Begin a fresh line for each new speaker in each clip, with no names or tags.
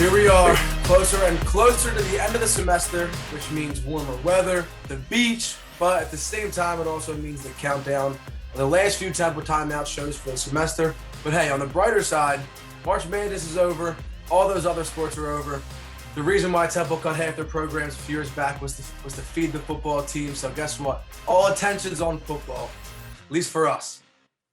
Here we are, closer and closer to the end of the semester, which means warmer weather, the beach, but at the same time, it also means the countdown of the last few Temple Timeout shows for the semester. But hey, on the brighter side, March Madness is over. All those other sports are over. The reason why Temple cut half their programs a few years back was to feed the football team. So guess what? All attention's on football, at least for us.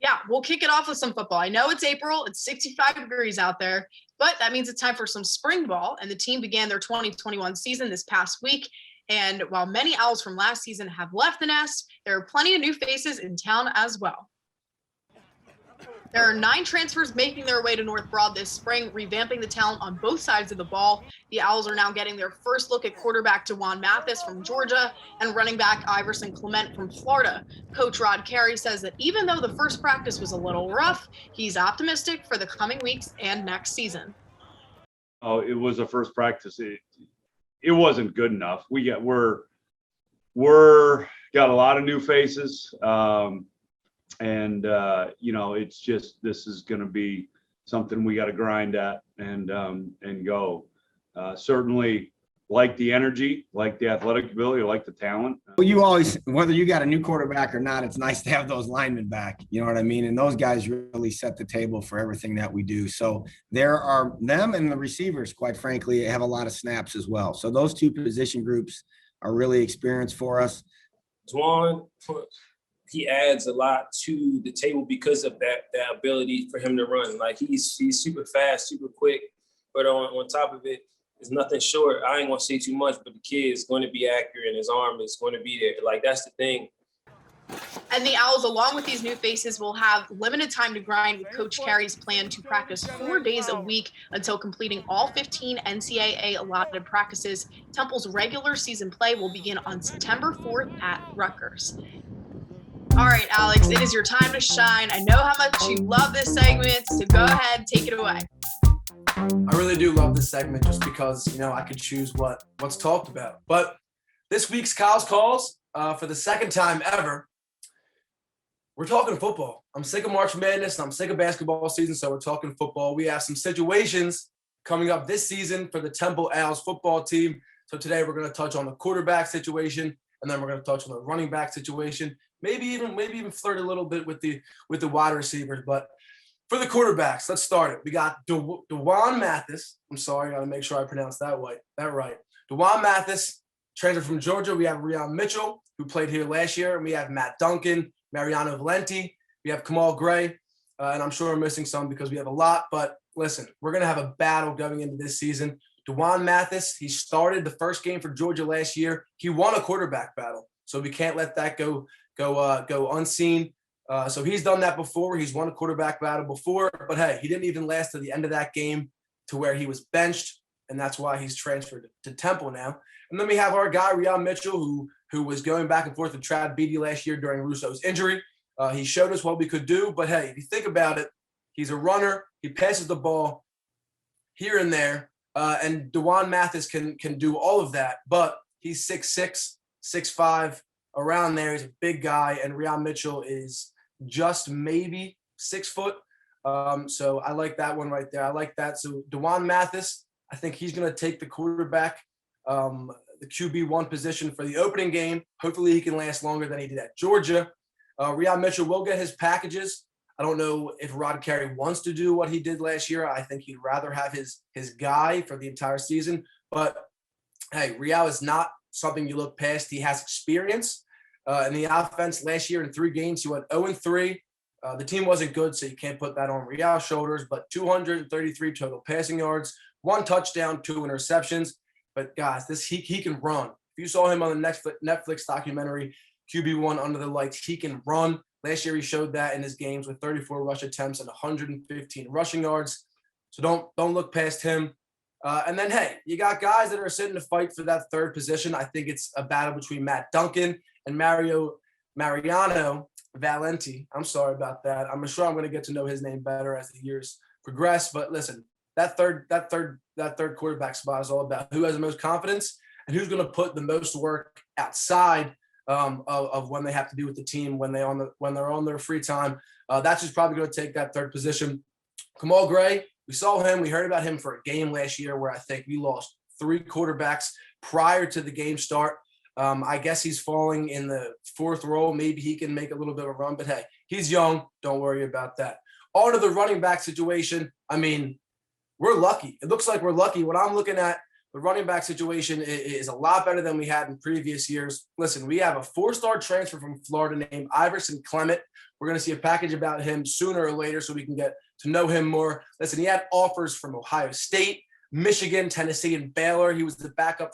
Yeah, we'll kick it off with some football. I know it's April, it's 65 degrees out there, but that means it's time for some spring ball. And the team began their 2021 season this past week. And while many Owls from last season have left the nest, there are plenty of new faces in town as well. There are 9 transfers making their way to North Broad this spring, revamping the talent on both sides of the ball. The Owls are now getting their first look at quarterback DeJuan Mathis from Georgia and running back Iverson Clement from Florida. Coach Rod Carey says that even though the first practice was a little rough, he's optimistic for the coming weeks and next season.
Oh, it was a first practice. It wasn't good enough. We're got a lot of new faces. And it's just, this is going to be something we got to grind at and go. Certainly like the energy, like the athletic ability, like the talent.
Well, you always, whether you got a new quarterback or not, it's nice to have those linemen back. You know what I mean? And those guys really set the table for everything that we do. So there are them, and the receivers, quite frankly, have a lot of snaps as well. So those two position groups are really experienced for us.
DeJuan, he adds a lot to the table because of that ability for him to run. Like he's super fast, super quick, but on top of it, there's nothing short. I ain't gonna say too much, but the kid is going to be accurate and his arm is going to be there. Like that's the thing.
And the Owls, along with these new faces, will have limited time to grind with Coach Carey's plan to practice 4 days a week until completing all 15 NCAA allotted practices. Temple's regular season play will begin on September 4th at Rutgers. All right, Alex, it is your time to shine. I know how much you love this segment, so go ahead, take it away.
I really do love this segment just because, I could choose what's talked about. But this week's Coll's Calls, for the second time ever, we're talking football. I'm sick of March Madness and I'm sick of basketball season, so we're talking football. We have some situations coming up this season for the Temple Owls football team. So today we're going to touch on the quarterback situation, and then we're going to touch on the running back situation. Maybe even flirt a little bit with the wide receivers. But for the quarterbacks, let's start it. We got DeJuan Mathis. I'm sorry, I got to make sure I pronounce that right. DeJuan Mathis, transfer from Georgia. We have Rion Mitchell, who played here last year, and we have Matt Duncan, Mariano Valenti. We have Kamal Gray, and I'm sure I'm missing some because we have a lot. But listen, we're going to have a battle going into this season. DeJuan Mathis, he started the first game for Georgia last year. He won a quarterback battle, so we can't let that go unseen. So he's done that before. He's won a quarterback battle before, but hey, he didn't even last to the end of that game to where he was benched, and that's why he's transferred to Temple now. And then we have our guy, Rion Mitchell, who was going back and forth with Trav Beatty last year during Russo's injury. He showed us what we could do, but hey, if you think about it, he's a runner. He passes the ball here and there, and DeJuan Mathis can do all of that, but he's 6'6", 6'5", around there. He's a big guy, and Rion Mitchell is just maybe 6 foot. So I like that one right there. I like that. So DeJuan Mathis, I think he's going to take the quarterback, the QB1 position for the opening game. Hopefully he can last longer than he did at Georgia. Rion Mitchell will get his packages. I don't know if Rod Carey wants to do what he did last year. I think he'd rather have his guy for the entire season. But hey, Rion is not something you look past. He has experience. In the offense last year in 3 games, he went 0-3. The team wasn't good, so you can't put that on Rial's shoulders, but 233 total passing yards, 1 touchdown, 2 interceptions. But guys, he can run. If you saw him on the Netflix documentary, QB1 Under the Lights, he can run. Last year he showed that in his games with 34 rush attempts and 115 rushing yards. So don't look past him. And then, hey, you got guys that are sitting to fight for that third position. I think it's a battle between Matt Duncan and Mariano Valenti. I'm sorry about that. I'm sure I'm going to get to know his name better as the years progress. But listen, that third quarterback spot is all about who has the most confidence and who's going to put the most work outside of when they have to be with the team when they're on their free time. That's who's probably going to take that third position. Kamal Gray, we saw him. We heard about him for a game last year where I think we lost 3 quarterbacks prior to the game start. I guess he's falling in the 4th role. Maybe he can make a little bit of a run, but hey, he's young. Don't worry about that. On to the running back situation. I mean, we're lucky. It looks like we're lucky. What I'm looking at, the running back situation is a lot better than we had in previous years. Listen, we have a 4-star transfer from Florida named Iverson Clement. We're going to see a package about him sooner or later so we can get to know him more. Listen, he had offers from Ohio State, Michigan, Tennessee, and Baylor. He was the backup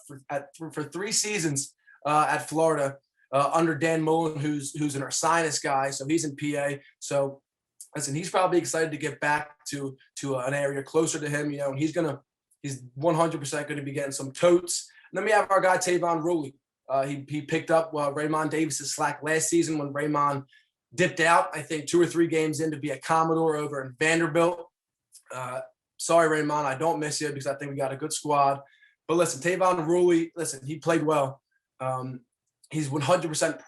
for 3 seasons at Florida under Dan Mullen, who's an Ursinus guy. So he's in PA. So listen, he's probably excited to get back to an area closer to him, and he's 100% going to be getting some totes. And then we have our guy, Tavon Ruley. He picked up Raymond Davis's slack last season when Raymond dipped out, I think 2 or 3 games in to be a Commodore over in Vanderbilt. Sorry, Raymond, I don't miss you because I think we got a good squad. But listen, Tavon Ruley, he played well. He's 100%,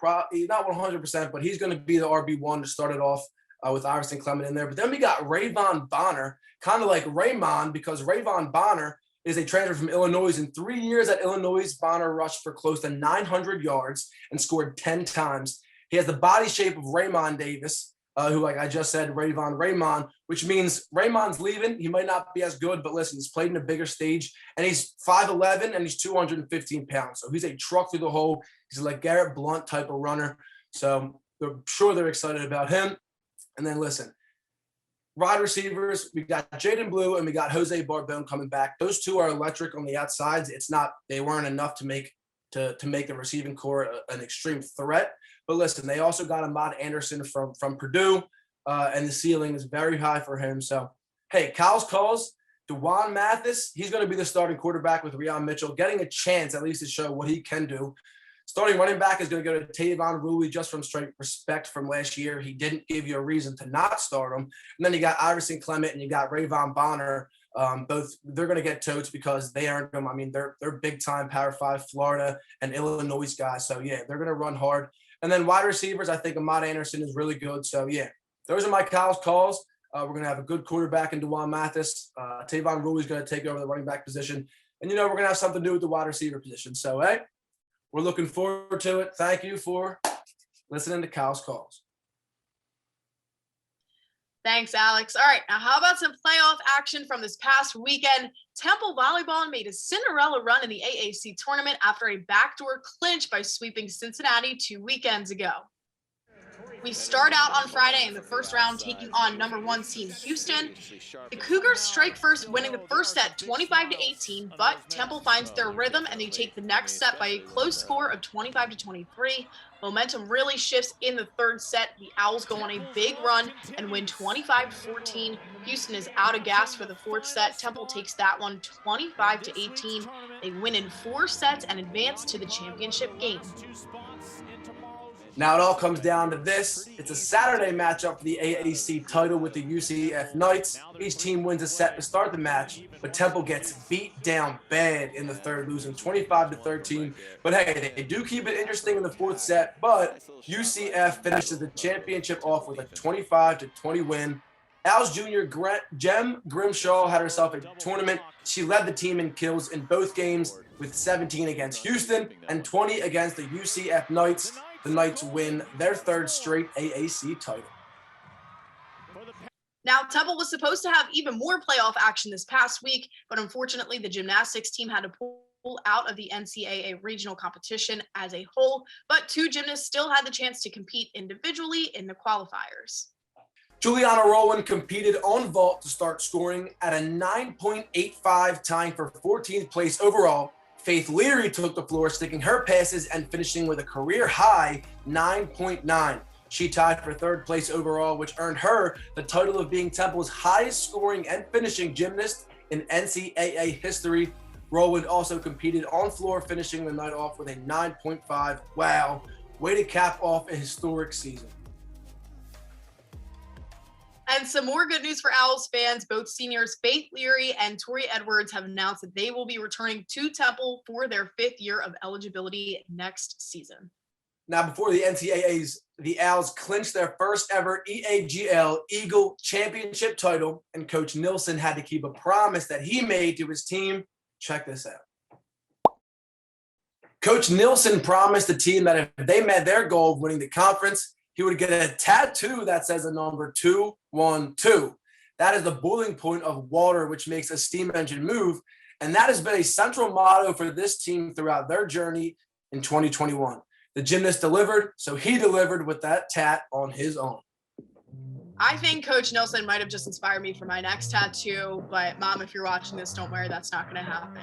not 100%, but he's going to be the RB1 to start it off with Iverson Clement in there. But then we got Rayvon Bonner, kind of like Raymond, because Rayvon Bonner is a transfer from Illinois. In 3 years at Illinois, Bonner rushed for close to 900 yards and scored 10 times. He has the body shape of Raymond Davis, who, like I just said, Raymond, which means Raymond's leaving. He might not be as good, but listen, he's played in a bigger stage, and he's 5'11", and he's 215 pounds. So he's a truck through the hole. He's like Garrett Blunt type of runner. So I'm sure they're excited about him. And then listen, wide receivers, we got Jaden Blue and we got Jose Barbone coming back. Those 2 are electric on the outsides. They weren't enough to make the receiving core an extreme threat. But listen, they also got Ahmad Anderson from Purdue, and the ceiling is very high for him. So, hey, Coll's calls, DeJuan Mathis, he's going to be the starting quarterback with Rhian Mitchell, getting a chance at least to show what he can do. Starting running back is going to go to Tavon Ruley just from straight respect from last year. He didn't give you a reason to not start him. And then you got Iverson Clement and you got Rayvon Bonner. Both they're going to get totes because they earned them. I mean, they're big time Power 5 Florida and Illinois guys. So yeah, they're going to run hard. And then wide receivers, I think Ahmad Anderson is really good. So yeah, those are my Kyle's calls. We're going to have a good quarterback in DeJuan Mathis. Tavon Ruley is going to take over the running back position. And we're going to have something to do with the wide receiver position. So hey, we're looking forward to it. Thank you for listening to Kyle's calls.
Thanks, Alex. All right, now how about some playoff action from this past weekend? Temple Volleyball made a Cinderella run in the AAC tournament after a backdoor clinch by sweeping Cincinnati 2 weekends ago. We start out on Friday in the first round taking on number 1 seed Houston. The Cougars strike first, winning the first set 25-18, but Temple finds their rhythm and they take the next set by a close score of 25-23. Momentum really shifts in the 3rd set. The Owls go on a big run and win 25-14. Houston is out of gas for the 4th set. Temple takes that one 25-18. They win in 4 sets and advance to the championship game.
Now it all comes down to this. It's a Saturday matchup for the AAC title with the UCF Knights. Each team wins a set to start the match, but Temple gets beat down bad in the 3rd, losing 25-13. But hey, they do keep it interesting in the 4th set, but UCF finishes the championship off with a 25-20 win. Al's junior Jem Grimshaw had herself a tournament. She led the team in kills in both games with 17 against Houston and 20 against the UCF Knights. The Knights win their 3rd straight AAC title.
Now, Temple was supposed to have even more playoff action this past week, but unfortunately, the gymnastics team had to pull out of the NCAA regional competition as a whole, but 2 gymnasts still had the chance to compete individually in the qualifiers.
Juliana Rowland competed on vault to start scoring at a 9.85, tying for 14th place overall. Faith Leary took the floor, sticking her passes and finishing with a career-high 9.9. She tied for 3rd place overall, which earned her the title of being Temple's highest scoring and finishing gymnast in NCAA history. Rowland also competed on floor, finishing the night off with a 9.5. Wow, way to cap off a historic season.
And some more good news for Owls fans. Both seniors Faith Leary and Tori Edwards have announced that they will be returning to Temple for their 5th year of eligibility next season.
Now, before the NCAAs, the Owls clinched their first ever EAGL Eagle Championship title, and Coach Nilsson had to keep a promise that he made to his team. Check this out. Coach Nilsson promised the team that if they met their goal of winning the conference, he would get a tattoo that says the number 212. That is the boiling point of water, which makes a steam engine move. And that has been a central motto for this team throughout their journey in 2021. The gymnast delivered, so he delivered with that tat on his own.
I think Coach Nilsson might have just inspired me for my next tattoo, but Mom, if you're watching this, don't worry, that's not going to happen.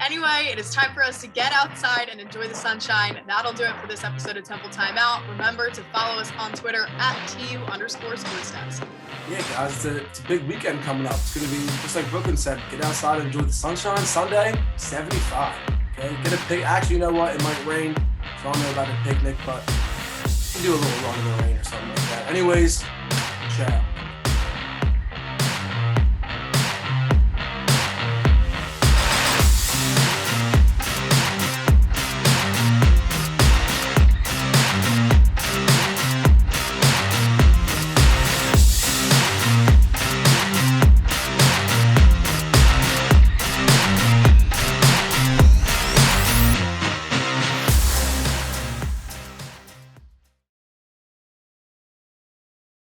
Anyway, it is time for us to get outside and enjoy the sunshine. That'll do it for this episode of Temple Timeout. Remember to follow us on Twitter @TU_SportsDesk.
Yeah, guys, it's a big weekend coming up. It's going to be, just like Brooklyn said, get outside and enjoy the sunshine. Sunday, 75. Okay, get a picnic. Actually, you know what? It might rain, so I don't know about a picnic, but you can do a little run in the rain or something like that. Anyways, ciao.